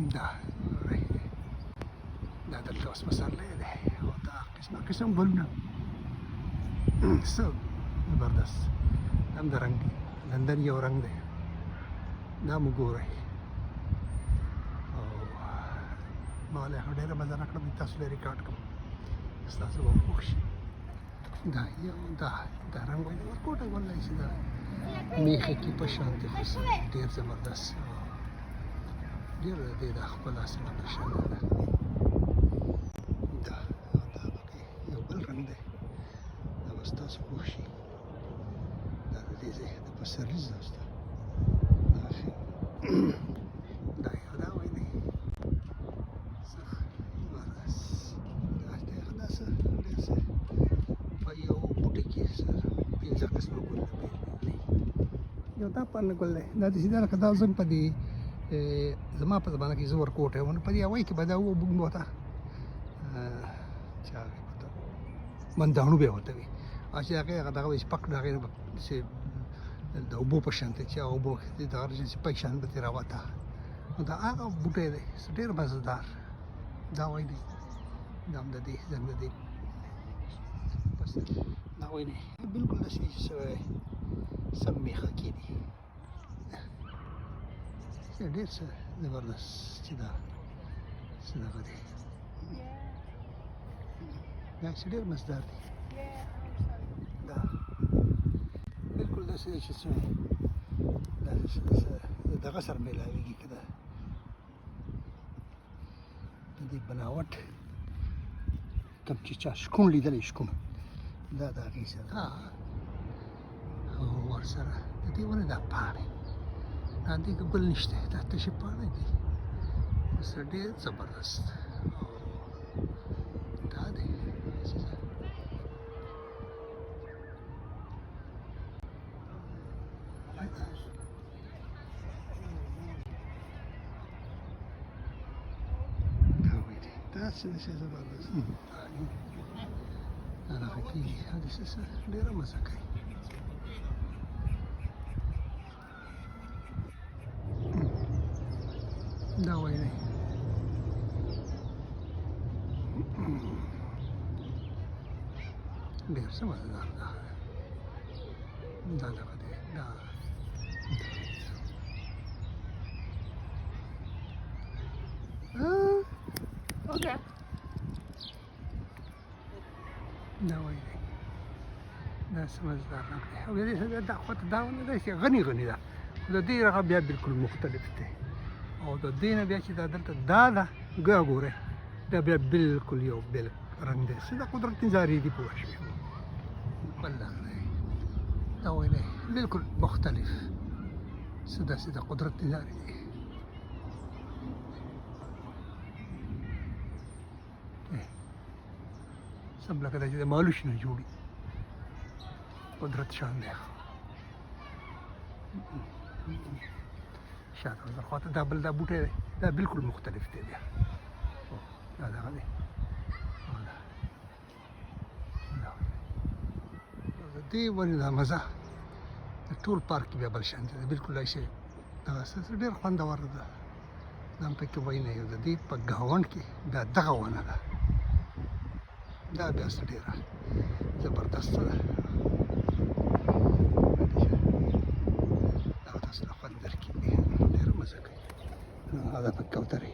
دا دا دلته اوس پسرلی دی او دا قسمه قسم ګلونه څه زبردست هم د رنګ لندن یو رنګ دی دا مو ګورئ او ما له ډېره مزه نه کړم تاسو له ریکارډ کوم ستاسو به خوښ شي دا یو دا رنګ وایي ورکوټه ګل دی چې دا میخه کې په شان دی ډېر زبردست ډېر د دې د ښکلا سره په شان ده دا پکې یو بل رنګ دی دا به ستاسو خوښ شي دا د دې ځای د پسرلي ځای دا یو دا وایي دی په یو بوټي کې پنځه قسمه ګلونه دی یو دا پرله ګل دی دا داسې ده لکه دا زنګ په دې زما په زمانه کې زه ورکوټی وم په دې هوایي کې به دا وبوږم ورته چې هغې به ته منداڼو به یې ورته وي او چې هغې دغه به چې پک د هغې نه به چې د اوبو په شان دی چې هغه اوبو دغه چې پی شان به ترې راوته نو دا هغه بوټی دی ډېر مزهدار دا وایي دی دا هم د دې زنګ د دې بس دا وایي دی بلکل داسې سم میخه کې دي ډېر څه زبردست چې دا څه دغه دی دا چې ډېر مزدار دی دا بلکل داسې دی چې څه دغه سره میلاویږي که د دې بناوټ کوم چې چا شکون لیدلی شکون دا د هغې سره او ورسره د دې ونې دا پاڼې دا دې کې ګل نشته دا تشې پاڼې دي اوس ډېر زبردست دا دی دا څه داسې زبردست دا دغه کېږي دا داسې څه ډېره مزه کوي دا وایي دی ډېر څه مزهدار دا دغه دی دا Okay. دا وایي دی دا څه مزهدار رنګ دی او د دې دا خواته دا ونه ده چې غني غني ده خو د دې هغه بیا بلکل مختلف دی او د دې نه بیا چې دا دلته دا ده ګورئ دا بیا بلکل یو بل رنګ دی څه د قدرت نظارې دي پوه شوې بل رنګ دی دا وایي دی بلکل مختلف څه داسې د قدرت نظارې دي سم لکه دا چې د مالوش نه جوړي قدرت شان دی شاته بل خواته دا بل دا بوټی دی دا بلکل مختلف دی بیا دا دغه دی د دې ونې دا مزه د ټول پارک کې بیا بل شان دی بلکل داسې دغه څه ډېر خوندور ده دا هم پکې وایي نه یو د دې په ګاونډ کې بیا دغه ونه ده دا بیا څه ډېره زبردسته ده دا تاسو ته خوند درکړي ډېره مزه کوي دا پکې کوترې